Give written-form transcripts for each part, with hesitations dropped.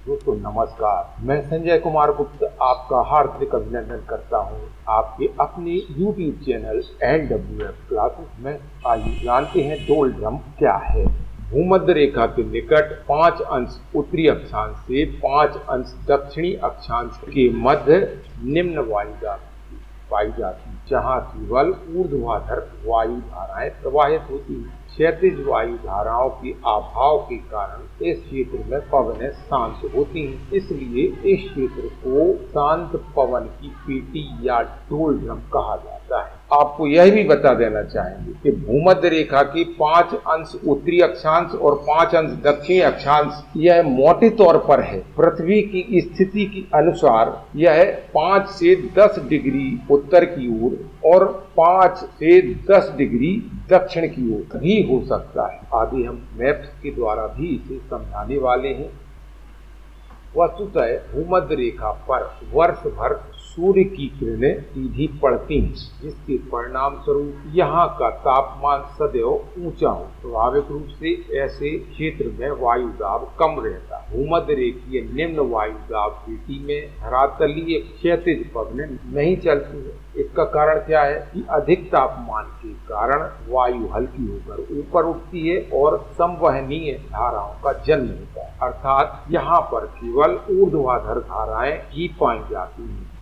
दोस्तों नमस्कार, मैं संजय कुमार गुप्त आपका हार्दिक अभिनंदन करता हूं आपके अपने YouTube चैनल LWF क्लासेस में। आइए जानते हैं डोलड्रम क्या है। भूमध्य रेखा के निकट 5 अंश उत्तरी अक्षांश से 5 अंश दक्षिणी अक्षांश के मध्य निम्न वायुदाब पाई जाती है, जहाँ केवल ऊर्ध्वाधर वायु धाराएं प्रवाहित होती हैं। क्षैतिज वायु धाराओं के अभाव के कारण इस क्षेत्र में पवनें शांत होती हैं, इसलिए इस क्षेत्र को शांत पवन की पेटी या डोलड्रम कहा जाता है। आपको यह भी बता देना चाहेंगे कि भूमध्य रेखा के 5 अंश उत्तरी अक्षांश और 5 अंश दक्षिणी अक्षांश यह मोटे तौर पर है। पृथ्वी की स्थिति के अनुसार यह 5 से 10 डिग्री उत्तर की ओर और 5 से 10 डिग्री दक्षिण की ओर भी हो सकता है। आगे हम मैप्स के द्वारा भी इसे समझाने वाले हैं। वस्तुतः भूमध्य रेखा पर वर्ष भर सूर्य की किरणें सीधी पड़ती हैं, जिसके परिणाम स्वरूप यहाँ का तापमान सदैव ऊंचा हो। स्वाभाविक रूप से ऐसे क्षेत्र में वायुदाब कम रहता है। भूमध्य रेखीय निम्न वायुदाब पेटी में धरातलीय क्षैतिज पवनें नहीं चलती है। इसका कारण क्या है कि अधिक तापमान के कारण वायु हल्की होकर ऊपर उठती है और संवहनीय धाराओं का जन्म होता है, अर्थात यहाँ पर केवल ऊर्ध्वाधर धाराएं ही पाई जाती हैं।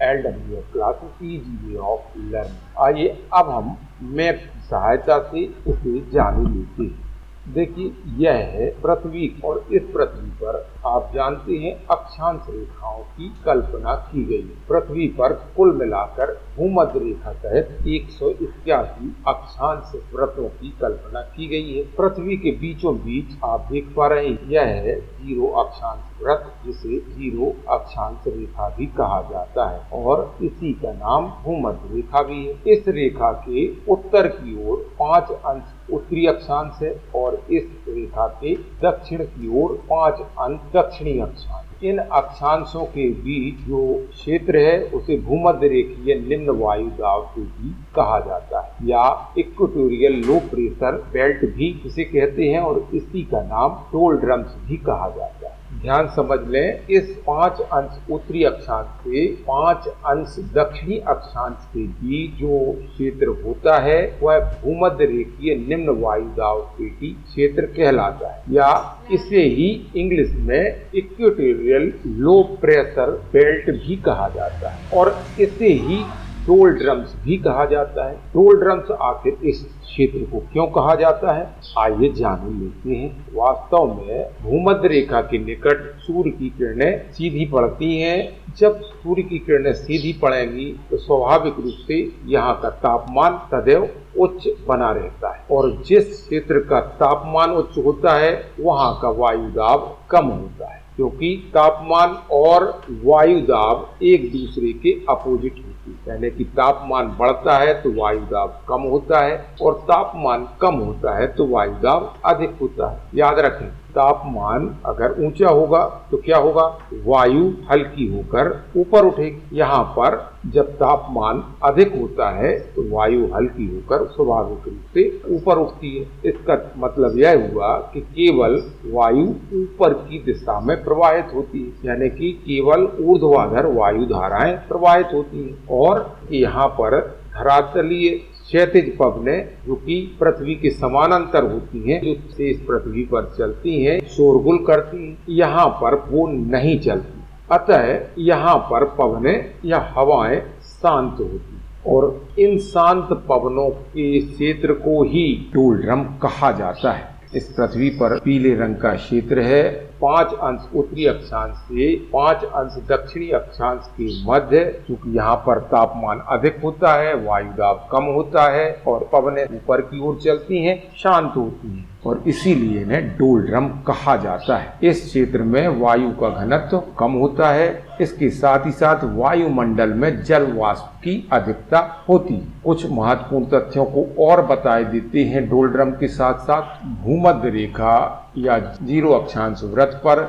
LWF classes easy way of learning. आइए अब हम मैप की सहायता से इसे जान लेते हैं। देखिए, यह है पृथ्वी और इस पृथ्वी पर आप जानते हैं अक्षांश रेखाओं की कल्पना की गई है। पृथ्वी पर कुल मिलाकर भूमध्य रेखा तहत 181 अक्षांश वृत्तों की कल्पना की गई है। पृथ्वी के बीचों बीच आप देख पा रहे हैं, यह है 0 अक्षांश वृत्त, जिसे 0 अक्षांश रेखा भी कहा जाता है और इसी का नाम भूमध्य रेखा भी है। इस रेखा के उत्तर की ओर 5 अंश उत्तरी अक्षांश है और इस रेखा के दक्षिण की ओर 5 अंश दक्षिणी अक्षांश। इन अक्षांशों के बीच जो क्षेत्र है उसे भूमध्य रेखीय निम्न वायुदाब पेटी कहा जाता है या इक्वेटोरियल लो प्रेशर बेल्ट भी इसे कहते हैं और इसी का नाम डोलड्रम्स भी कहा जाता है। ध्यान समझ लें, इस 5 अंश उत्तरी अक्षांश से 5 अंश दक्षिणी अक्षांश के बीच जो क्षेत्र होता है वह भूमध्य रेखीय निम्न वायुदाब पेटी क्षेत्र कहलाता है या इसे ही इंग्लिश में इक्वेटोरियल लो प्रेशर बेल्ट भी कहा जाता है और इसे ही डोलड्रम्स भी कहा जाता है। डोलड्रम्स आखिर इस क्षेत्र को क्यों कहा जाता है, आइए जान लेते हैं। वास्तव में भूमध्य रेखा के निकट सूर्य की किरणें सीधी पड़ती हैं। जब सूर्य की किरणें सीधी पड़ेंगी तो स्वाभाविक रूप से यहाँ का तापमान सदैव उच्च बना रहता है और जिस क्षेत्र का तापमान उच्च होता है वहाँ का वायुदाब कम होता है, क्योंकि तापमान और वायुदाब एक दूसरे के अपोजिट होते हैं। यानी कि तापमान बढ़ता है तो वायुदाब कम होता है और तापमान कम होता है तो वायुदाब अधिक होता है। याद रखें, तापमान अगर ऊंचा होगा तो क्या होगा, वायु हल्की होकर ऊपर उठेगी। यहाँ पर जब तापमान अधिक होता है तो वायु हल्की होकर स्वाभाविक रूप से ऊपर उठती है। इसका मतलब यह हुआ कि केवल वायु ऊपर की दिशा में प्रवाहित होती है, यानी कि केवल ऊर्ध्वाधर वायु धाराएं प्रवाहित होती हैं और यहाँ पर धरातलीय क्षैतिज पवनें जो कि पृथ्वी के समानांतर होती हैं, जो शेष पृथ्वी पर चलती हैं, शोरगुल करती हैं, यहाँ पर वो नहीं चलती। अतः यहाँ पर पवनें या हवाएं शांत होती और इन शांत पवनों के क्षेत्र को ही डोलड्रम कहा जाता है। इस पृथ्वी पर पीले रंग का क्षेत्र है। 5 अंश उत्तरी अक्षांश से 5 अंश दक्षिणी अक्षांश के मध्य, क्योंकि यहाँ पर तापमान अधिक होता है, वायुदाब कम होता है और पवनें ऊपर की ओर चलती हैं, शांत होती हैं और इसीलिए इन्हें डोलड्रम कहा जाता है। इस क्षेत्र में वायु का घनत्व कम होता है, इसके साथ ही साथ वायुमंडल में जल वाष्प की अधिकता होती है। कुछ महत्वपूर्ण तथ्यों को और बताए देते हैं डोलड्रम के साथ साथ। भूमध्य रेखा या 0 अक्षांश वृत्त पर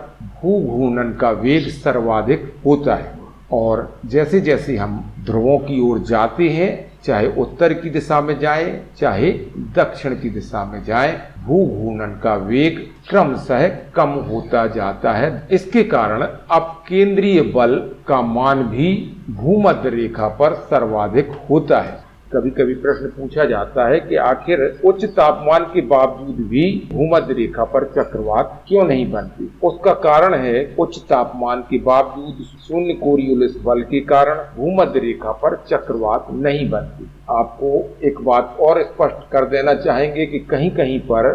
भूघूर्णन का वेग सर्वाधिक होता है और जैसे जैसे हम ध्रुवों की ओर जाते हैं, चाहे उत्तर की दिशा में जाएं, चाहे दक्षिण की दिशा में जाएं, भूघूर्णन का वेग क्रमशः कम होता जाता है। इसके कारण अब केंद्रीय बल का मान भी भूमध्य रेखा पर सर्वाधिक होता है। कभी कभी प्रश्न पूछा जाता है कि आखिर उच्च तापमान के बावजूद भी भूमध्य रेखा पर चक्रवात क्यों नहीं बनती। उसका कारण है उच्च तापमान के बावजूद शून्य कोरियोलिस बल के कारण भूमध्य रेखा पर चक्रवात नहीं बनती। आपको एक बात और स्पष्ट कर देना चाहेंगे कि कहीं कहीं पर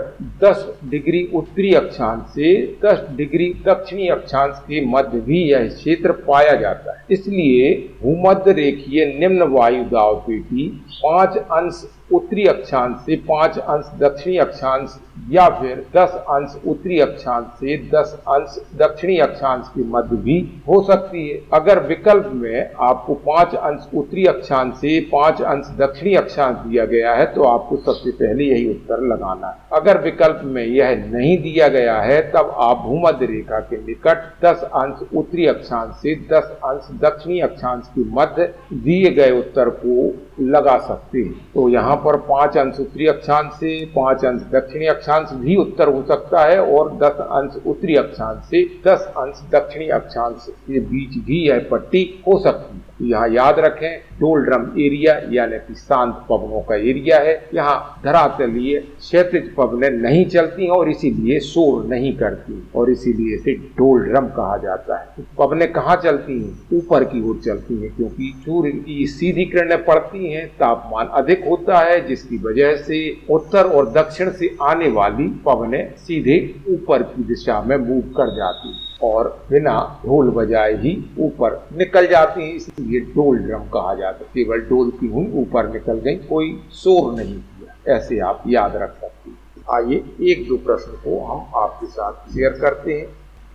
10 डिग्री उत्तरी अक्षांश से 10 डिग्री दक्षिणी अक्षांश के मध्य भी यह क्षेत्र पाया जाता है। इसलिए भूमध्य रेखीय निम्न वायु दाब पेटी 5 अंश उत्तरी अक्षांश से 5 अंश दक्षिणी अक्षांश या फिर 10 अंश उत्तरी अक्षांश से 10 अंश दक्षिणी अक्षांश के मध्य भी हो सकती है। अगर विकल्प में आपको 5 अंश उत्तरी अक्षांश से 5 अंश दक्षिणी अक्षांश दिया गया है तो आपको सबसे पहले यही उत्तर लगाना है। अगर विकल्प में यह नहीं दिया गया है तब आप भूमध्य रेखा के निकट 10 अंश उत्तरी अक्षांश से 10 अंश दक्षिणी अक्षांश के मध्य दिए गए उत्तर को लगा सकते हैं। तो यहाँ पर 5 अंश उत्तरी अक्षांश से 5 अंश दक्षिणी अक्षांश भी उत्तर हो सकता है और 10 अंश उत्तरी अक्षांश से 10 अंश दक्षिणी अक्षांश के बीच भी यह पट्टी हो सकती है। यहाँ याद रखें डोलड्रम एरिया यानी कि शांत पवनों का एरिया है। यहाँ धरातलीय क्षैतिज पवनें नहीं चलती हैं और इसीलिए शोर नहीं करती और इसीलिए इसे डोलड्रम कहा जाता है। पवनें कहाँ चलती हैं? ऊपर की ओर चलती हैं क्योंकि सूर्य की सीधी किरणें पड़ती हैं, तापमान अधिक होता है जिसकी वजह से उत्तर और दक्षिण से आने वाली पवनें सीधे ऊपर की दिशा में मूव कर जाती हैं और बिना ढोल बजाए ही ऊपर निकल जाती हैं, इसलिए डोलड्रम कहा जाता है। केवल डोलती हुई ऊपर निकल गई, कोई शोर नहीं किया, ऐसे आप याद रख सकते हैं। आइए एक दो प्रश्न को हम आपके साथ शेयर करते हैं।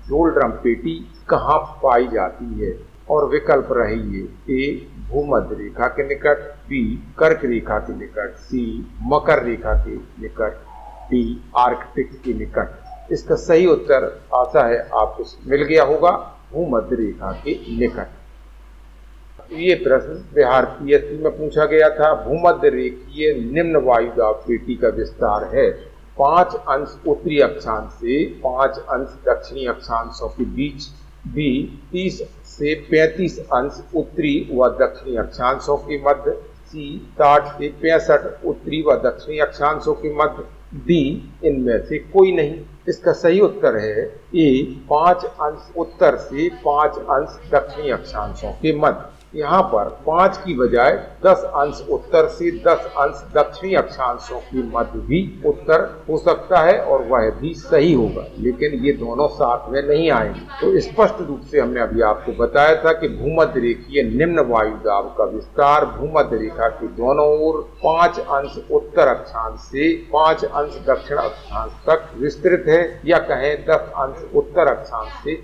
डोलड्रम पेटी कहाँ पाई जाती है? और विकल्प रही ए भूमध्य रेखा के निकट, बी कर्क रेखा के निकट, सी मकर रेखा के निकट, डी आर्कटिक के निकट। इसका सही उत्तर आशा है आपको मिल गया होगा, भूमध्य रेखा के निकट। ये प्रश्न बिहार पीएससी में पूछा गया था। भूमध्य रेखीय निम्न वायु दाब पेटी का विस्तार है 5 अंश उत्तरी अक्षांश से 5 अंश दक्षिणी अक्षांशों के बीच, बी 30 से 35 अंश उत्तरी व दक्षिणी अक्षांशों के मध्य, सी 60 से 65 उत्तरी व दक्षिणी अक्षांशों के मध्य, डी इनमें से कोई नहीं। इसका सही उत्तर है ए 5 अंश उत्तर से 5 अंश दक्षिणी अक्षांशों के मध्य। यहाँ पर 5 की बजाय 10 अंश उत्तर से 10 अंश दक्षिणी अक्षांशों के मध्य भी उत्तर हो सकता है और वह भी सही होगा, लेकिन ये दोनों साथ में नहीं आएंगे। तो स्पष्ट रूप से हमने अभी आपको बताया था कि भूमध्य रेखीय निम्न वायु दाब का विस्तार भूमध्य रेखा के दोनों ओर 5 अंश उत्तर अक्षांश से 5 अंश दक्षिण अक्षांश तक विस्तृत है, या कहें 10 अंश उत्तर अक्षांश से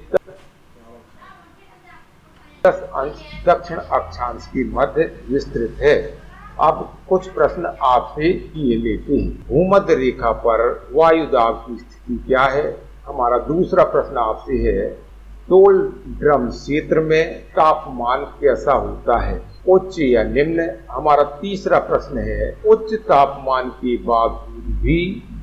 10 अंश दक्षिण अक्षांश के मध्य विस्तृत है। अब कुछ प्रश्न आपसे किए लेते हैं। भूमध्य रेखा पर वायु दाब की स्थिति क्या है? हमारा दूसरा प्रश्न आपसे है डोलड्रम क्षेत्र में तापमान कैसा होता है, उच्च या निम्न? हमारा तीसरा प्रश्न है उच्च तापमान के बावजूद भी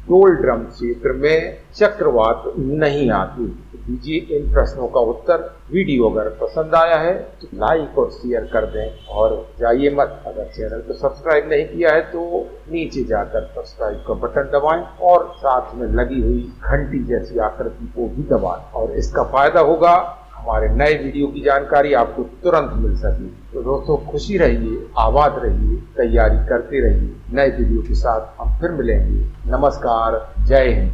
डोलड्रम क्षेत्र में चक्रवात नहीं आती। दीजिए इन प्रश्नों का उत्तर। वीडियो अगर पसंद आया है तो लाइक और शेयर कर दें और जाइए मत, अगर चैनल को सब्सक्राइब नहीं किया है तो नीचे जाकर सब्सक्राइब का बटन दबाएं और साथ में लगी हुई घंटी जैसी आकृति को भी दबाएं और इसका फायदा होगा, हमारे नए वीडियो की जानकारी आपको तुरंत मिल सके। तो दोस्तों खुशी रहिए, आबाद रहिए, तैयारी करते रहिए। नए वीडियो के साथ हम फिर मिलेंगे। नमस्कार, जय हिंद।